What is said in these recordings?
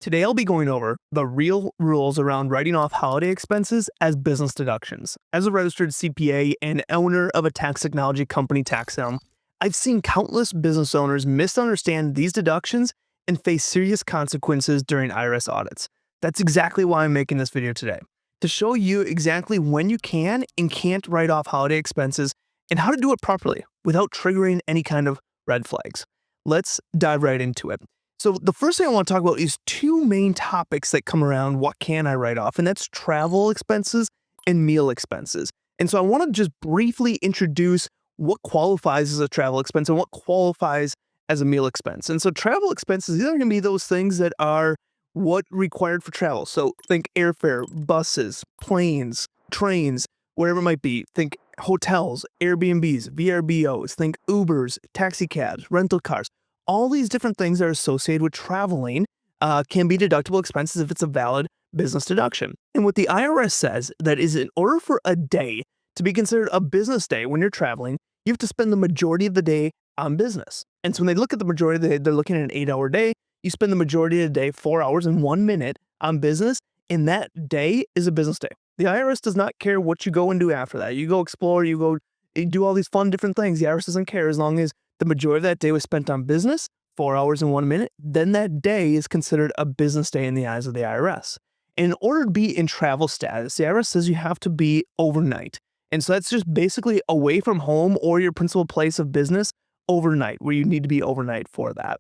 Today I'll be going over the real rules around writing off holiday expenses as business deductions. As a registered CPA and owner of a tax technology company, TaxElm, I've seen countless business owners misunderstand these deductions and face serious consequences during IRS audits. That's exactly why I'm making this video today, to show you exactly when you can and can't write off holiday expenses and how to do it properly without triggering any kind of red flags. Let's dive right into it. So the first thing I want to talk about is two main topics that come around what can I write off, and that's travel expenses and meal expenses. And so I want to just briefly introduce what qualifies as a travel expense and what qualifies as a meal expense. And so travel expenses, these are going to be those things that are what required for travel. So think airfare, buses, planes, trains, whatever it might be. Think hotels, Airbnbs, VRBOs, think Ubers, taxi cabs, rental cars. All these different things that are associated with traveling can be deductible expenses if it's a valid business deduction. And what the IRS says that is in order for a day to be considered a business day when you're traveling, you have to spend the majority of the day on business. And so when they look at the majority of the day, they're looking at an 8-hour day. You spend the majority of the day, 4 hours and 1 minute on business, and that day is a business day. The IRS does not care what you go and do after that. You go explore, you do all these fun different things. The IRS doesn't care as long as the majority of that day was spent on business, 4 hours and 1 minute, then that day is considered a business day in the eyes of the IRS. And in order to be in travel status, the IRS says you have to be overnight. And so that's just basically away from home or your principal place of business overnight, where you need to be overnight for that.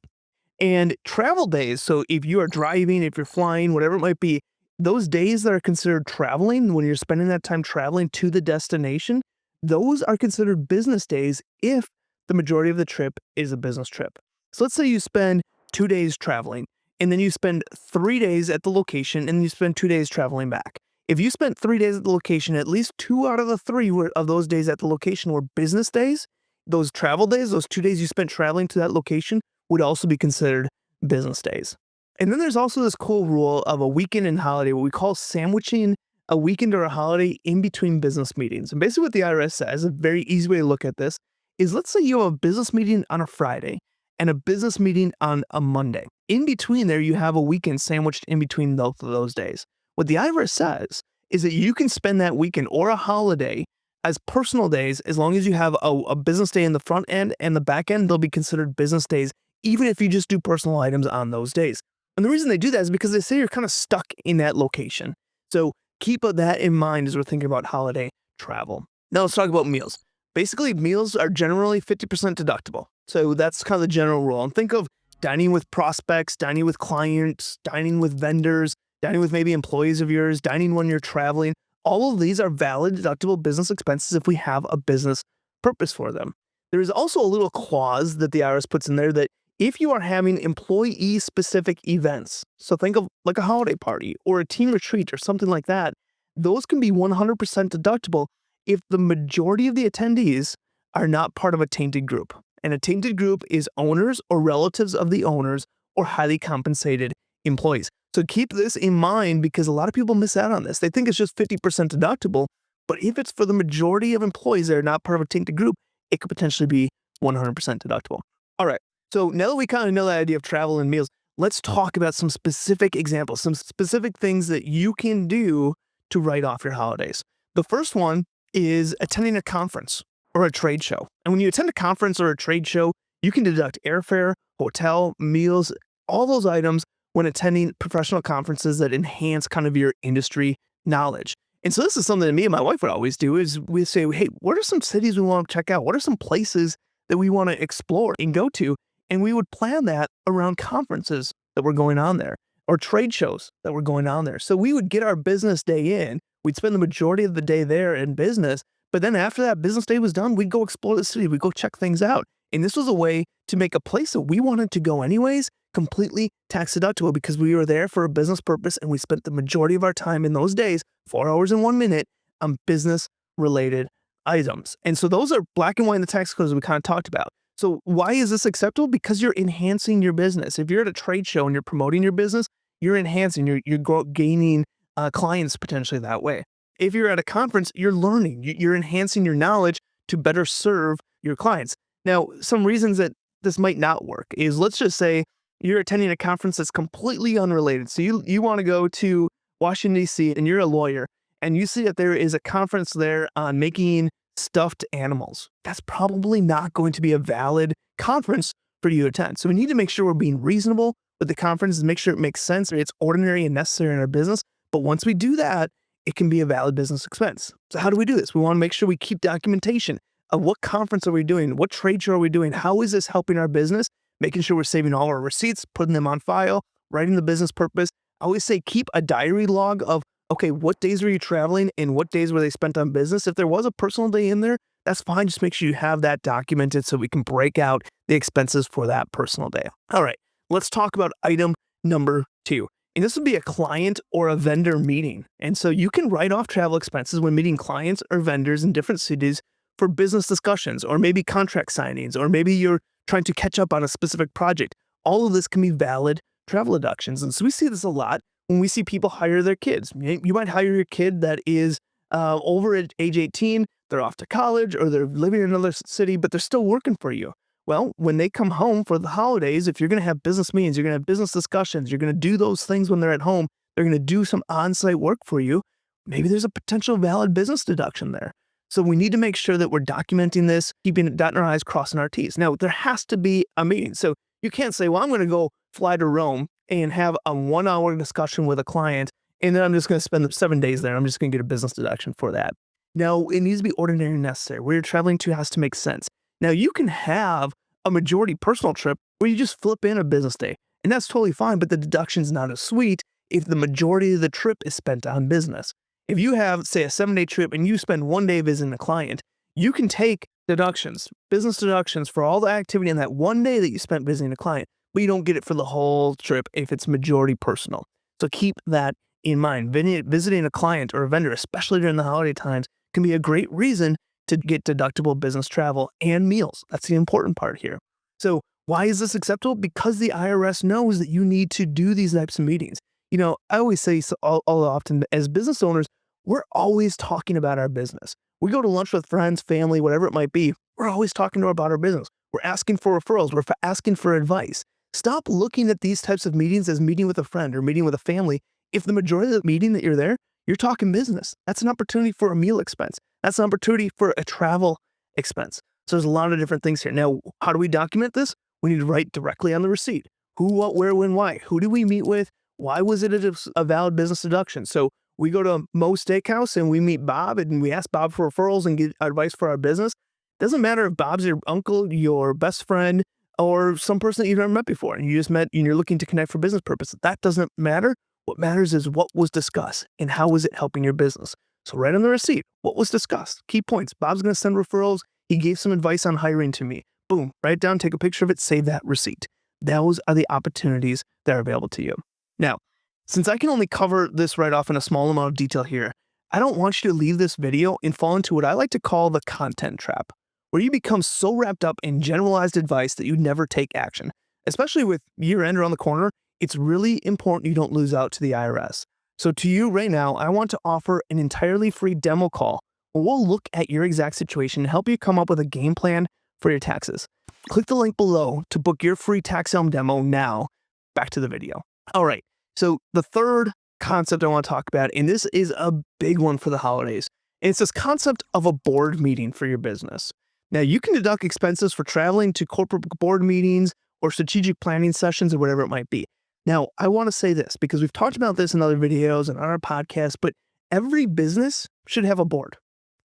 And travel days, so if you are driving, if you're flying, whatever it might be, those days that are considered traveling, when you're spending that time traveling to the destination, those are considered business days if the majority of the trip is a business trip. So let's say you spend 2 days traveling, and then you spend 3 days at the location, and you spend 2 days traveling back. If you spent 3 days at the location, at least 2 out of the 3 of those days at the location were business days. Those travel days, those 2 days you spent traveling to that location, would also be considered business days. And then there's also this cool rule of a weekend and holiday, what we call sandwiching a weekend or a holiday in between business meetings. And basically what the IRS says, a very easy way to look at this, is let's say you have a business meeting on a Friday and a business meeting on a Monday. In between there, you have a weekend sandwiched in between both of those days. What the IRS says is that you can spend that weekend or a holiday as personal days as long as you have a business day in the front end and the back end, they'll be considered business days, even if you just do personal items on those days. And the reason they do that is because they say you're kind of stuck in that location. So keep that in mind as we're thinking about holiday travel. Now let's talk about meals. Basically, meals are generally 50% deductible. So that's kind of the general rule. And think of dining with prospects, dining with clients, dining with vendors, dining with maybe employees of yours, dining when you're traveling. All of these are valid deductible business expenses if we have a business purpose for them. There is also a little clause that the IRS puts in there that if you are having employee-specific events, so think of like a holiday party or a team retreat or something like that, those can be 100% deductible if the majority of the attendees are not part of a tainted group. And a tainted group is owners or relatives of the owners or highly compensated employees. So keep this in mind because a lot of people miss out on this. They think it's just 50% deductible, but if it's for the majority of employees that are not part of a tainted group, it could potentially be 100% deductible. All right, so now that we kind of know that idea of travel and meals, let's talk about some specific examples, some specific things that you can do to write off your holidays. The first one is attending a conference or a trade show. And when you attend a conference or a trade show, you can deduct airfare, hotel, meals, all those items when attending professional conferences that enhance kind of your industry knowledge. And so this is something that me and my wife would always do is we say, hey, what are some cities we want to check out? What are some places that we want to explore and go to? And we would plan that around conferences that were going on there or trade shows that were going on there. So we would get our business day in. We'd spend the majority of the day there in business, but then after that business day was done, we'd go explore the city. We'd go check things out. And this was a way to make a place that we wanted to go anyways completely tax deductible because we were there for a business purpose and we spent the majority of our time in those days, 4 hours and 1 minute, on business-related items. And so those are black and white in the tax codes we kind of talked about. So why is this acceptable? Because you're enhancing your business. If you're at a trade show and you're promoting your business, you're enhancing, you're gaining clients potentially that way. If you're at a conference, you're learning, you're enhancing your knowledge to better serve your clients. Now, some reasons that this might not work is let's just say You're attending a conference that's completely unrelated. So you want to go to Washington, D.C., and you're a lawyer, and you see that there is a conference there on making stuffed animals. That's probably not going to be a valid conference for you to attend. So we need to make sure we're being reasonable with the conference and make sure it makes sense or it's ordinary and necessary in our business. But once we do that, it can be a valid business expense. So how do we do this? We want to make sure we keep documentation of what conference are we doing? What trade show are we doing? How is this helping our business? Making sure we're saving all our receipts, putting them on file, writing the business purpose. I always say keep a diary log of, okay, what days were you traveling and what days were they spent on business? If there was a personal day in there, that's fine. Just make sure you have that documented so we can break out the expenses for that personal day. All right, let's talk about item number 2. And this would be a client or a vendor meeting. And so you can write off travel expenses when meeting clients or vendors in different cities for business discussions, or maybe contract signings, or maybe you're trying to catch up on a specific project. All of this can be valid travel deductions. And so we see this a lot when we see people hire their kids. You might hire your kid that is over at age 18, they're off to college, or they're living in another city, but they're still working for you. Well, when they come home for the holidays, if you're going to have business meetings, you're going to have business discussions, you're going to do those things when they're at home, they're going to do some on-site work for you, maybe there's a potential valid business deduction there. So we need to make sure that we're documenting this, keeping dotting our I's, crossing our T's. Now, there has to be a meeting. So you can't say, well, I'm going to go fly to Rome and have a 1-hour discussion with a client, and then I'm just going to spend 7 days there. I'm just going to get a business deduction for that. No, it needs to be ordinary and necessary. Where you're traveling to has to make sense. Now, you can have a majority personal trip where you just flip in a business day, and that's totally fine, but the deduction's not as sweet if the majority of the trip is spent on business. If you have, say, a 7-day trip and you spend 1 day visiting a client, you can take deductions, business deductions for all the activity in that 1 day that you spent visiting a client, but you don't get it for the whole trip if it's majority personal. So keep that in mind. Visiting a client or a vendor, especially during the holiday times, can be a great reason to get deductible business travel and meals. That's the important part here. So why is this acceptable? Because the IRS knows that you need to do these types of meetings. You know, I always say all often, as business owners, we're always talking about our business. We go to lunch with friends, family, whatever it might be. We're always talking about our business. We're asking for referrals. We're asking for advice. Stop looking at these types of meetings as meeting with a friend or meeting with a family. If the majority of the meeting that you're there, you're talking business. That's an opportunity for a meal expense. That's an opportunity for a travel expense. So there's a lot of different things here. Now, how do we document this? We need to write directly on the receipt. Who, what, where, when, why? Who did we meet with? Why was it a valid business deduction? So we go to Moe's Steakhouse and we meet Bob and we ask Bob for referrals and get advice for our business. Doesn't matter if Bob's your uncle, your best friend, or some person that you've never met before and you just met and you're looking to connect for business purposes. That doesn't matter. What matters is what was discussed and how was it helping your business. So write on the receipt, what was discussed, key points. Bob's going to send referrals. He gave some advice on hiring to me. Boom, write it down, take a picture of it, save that receipt. Those are the opportunities that are available to you. Now, since I can only cover this right off in a small amount of detail here, I don't want you to leave this video and fall into what I like to call the content trap, where you become so wrapped up in generalized advice that you never take action. Especially with year-end around the corner, it's really important you don't lose out to the IRS. So to you right now, I want to offer an entirely free demo call where we'll look at your exact situation and help you come up with a game plan for your taxes. Click the link below to book your free tax helm demo now. Back to the video. All right, so the third concept I want to talk about, and this is a big one for the holidays, and it's this concept of a board meeting for your business. Now, you can deduct expenses for traveling to corporate board meetings or strategic planning sessions or whatever it might be. Now, I want to say this because we've talked about this in other videos and on our podcast, but every business should have a board.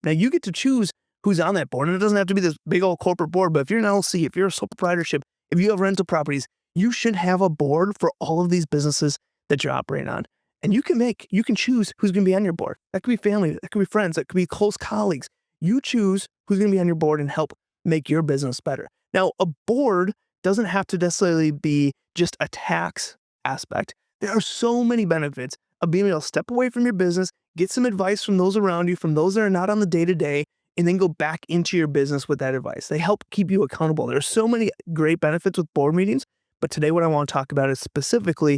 Now, you get to choose who's on that board, and it doesn't have to be this big old corporate board, but if you're an LLC, if you're a sole proprietorship, if you have rental properties, you should have a board for all of these businesses that you're operating on. And you can choose who's going to be on your board. That could be family, that could be friends, that could be close colleagues. You choose who's going to be on your board and help make your business better. Now, a board doesn't have to necessarily be just a tax aspect. There are so many benefits of being able to step away from your business, get some advice from those around you, from those that are not on the day-to-day, and then go back into your business with that advice. They help keep you accountable. There are so many great benefits with board meetings, but today what I want to talk about is specifically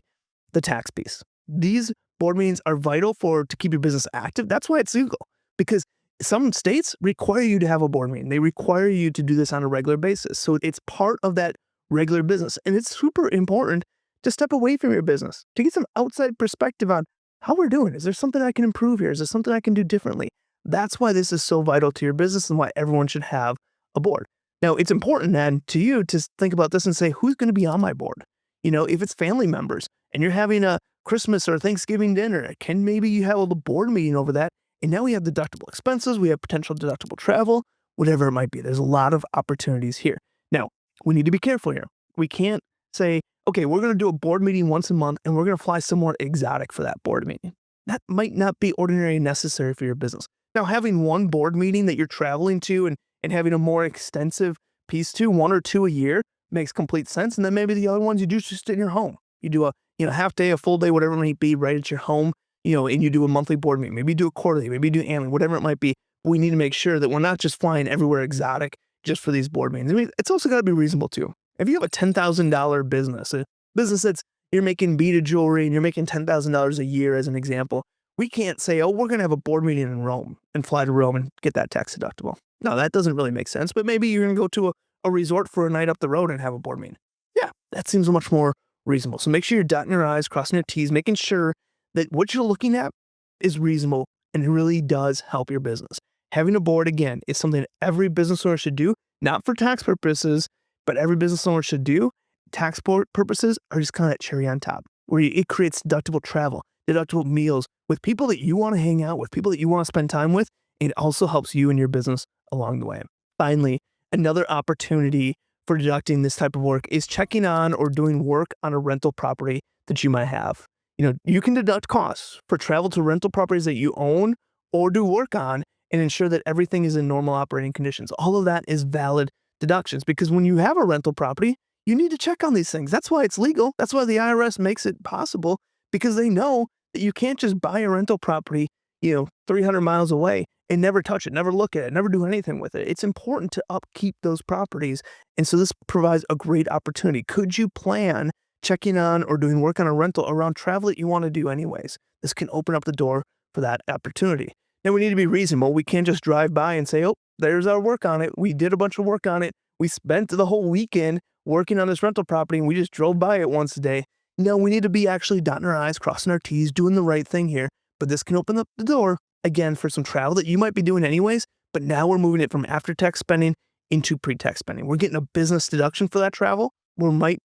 the tax piece. These board meetings are vital to keep your business active. That's why it's legal, because some states require you to have a board meeting. They require you to do this on a regular basis. So it's part of that regular business. And it's super important to step away from your business to get some outside perspective on how we're doing. Is there something I can improve here? Is there something I can do differently? That's why this is so vital to your business and why everyone should have a board. Now, it's important then to you to think about this and say, who's going to be on my board? If it's family members and you're having a Christmas or Thanksgiving dinner, can maybe you have a little board meeting over that? And now we have deductible expenses, we have potential deductible travel, whatever it might be. There's a lot of opportunities here. Now, we need to be careful here. We can't say, okay, we're going to do a board meeting once a month and we're going to fly somewhere exotic for that board meeting. That might not be ordinary and necessary for your business. Now, having one board meeting that you're traveling to and having a more extensive piece to, one or two a year, makes complete sense. And then maybe the other ones you do just in your home. You do a half day, a full day, whatever it might be, right at your home, and you do a monthly board meeting. Maybe you do a quarterly, maybe you do annually, whatever it might be. We need to make sure that we're not just flying everywhere exotic just for these board meetings. I mean, it's also got to be reasonable too. If you have a $10,000 business, a business that's you're making beaded jewelry and you're making $10,000 a year as an example, we can't say, oh, we're going to have a board meeting in Rome and fly to Rome and get that tax deductible. No, that doesn't really make sense. But maybe you're going to go to a resort for a night up the road and have a board meeting. Yeah, that seems much more reasonable. So make sure you're dotting your I's, crossing your T's, making sure that what you're looking at is reasonable and it really does help your business. Having a board, again, is something that every business owner should do, not for tax purposes, but every business owner should do. Tax purposes are just kind of that cherry on top, where it creates deductible travel, deductible meals with people that you want to hang out with, people that you want to spend time with. And it also helps you and your business along the way. Finally, another opportunity for deducting this type of work is checking on or doing work on a rental property that you might have. You can deduct costs for travel to rental properties that you own or do work on and ensure that everything is in normal operating conditions. All of that is valid deductions because when you have a rental property, you need to check on these things. That's why it's legal. That's why the IRS makes it possible, because they know that you can't just buy a rental property, 300 miles away and never touch it, never look at it, never do anything with it. It's important to upkeep those properties. And so this provides a great opportunity. Could you plan checking on or doing work on a rental around travel that you want to do anyways? This can open up the door for that opportunity. Now we need to be reasonable. We can't just drive by and say, oh, there's our work on it. We did a bunch of work on it. We spent the whole weekend working on this rental property and we just drove by it once a day. No, we need to be actually dotting our I's, crossing our T's, doing the right thing here. But this can open up the door, again, for some travel that you might be doing anyways, but now we're moving it from after-tax spending into pre-tax spending. We're getting a business deduction for that travel. We might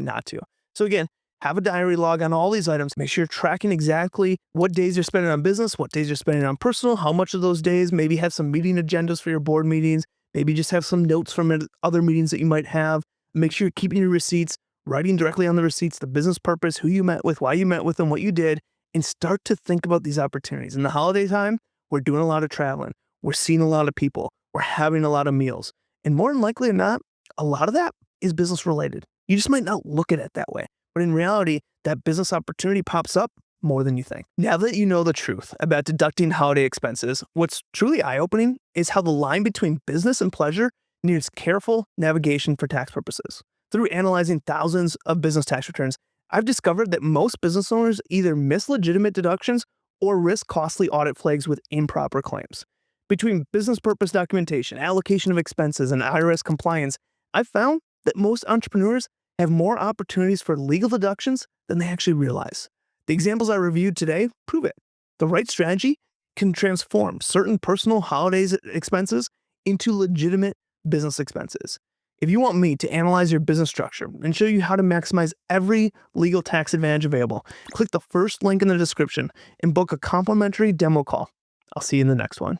not too. So again, have a diary log on all these items. Make sure you're tracking exactly what days you're spending on business, what days you're spending on personal, how much of those days, maybe have some meeting agendas for your board meetings, maybe just have some notes from other meetings that you might have. Make sure you're keeping your receipts, writing directly on the receipts, the business purpose, who you met with, why you met with them, what you did, and start to think about these opportunities. In the holiday time, we're doing a lot of traveling. We're seeing a lot of people. We're having a lot of meals. And more than likely than not, a lot of that is business related. You just might not look at it that way. But in reality, that business opportunity pops up more than you think. Now that you know the truth about deducting holiday expenses, what's truly eye-opening is how the line between business and pleasure needs careful navigation for tax purposes. Through analyzing thousands of business tax returns, I've discovered that most business owners either miss legitimate deductions or risk costly audit flags with improper claims. Between business purpose documentation, allocation of expenses, and IRS compliance, I've found that most entrepreneurs have more opportunities for legal deductions than they actually realize. The examples I reviewed today prove it. The right strategy can transform certain personal holidays expenses into legitimate business expenses. If you want me to analyze your business structure and show you how to maximize every legal tax advantage available, click the first link in the description and book a complimentary demo call. I'll see you in the next one.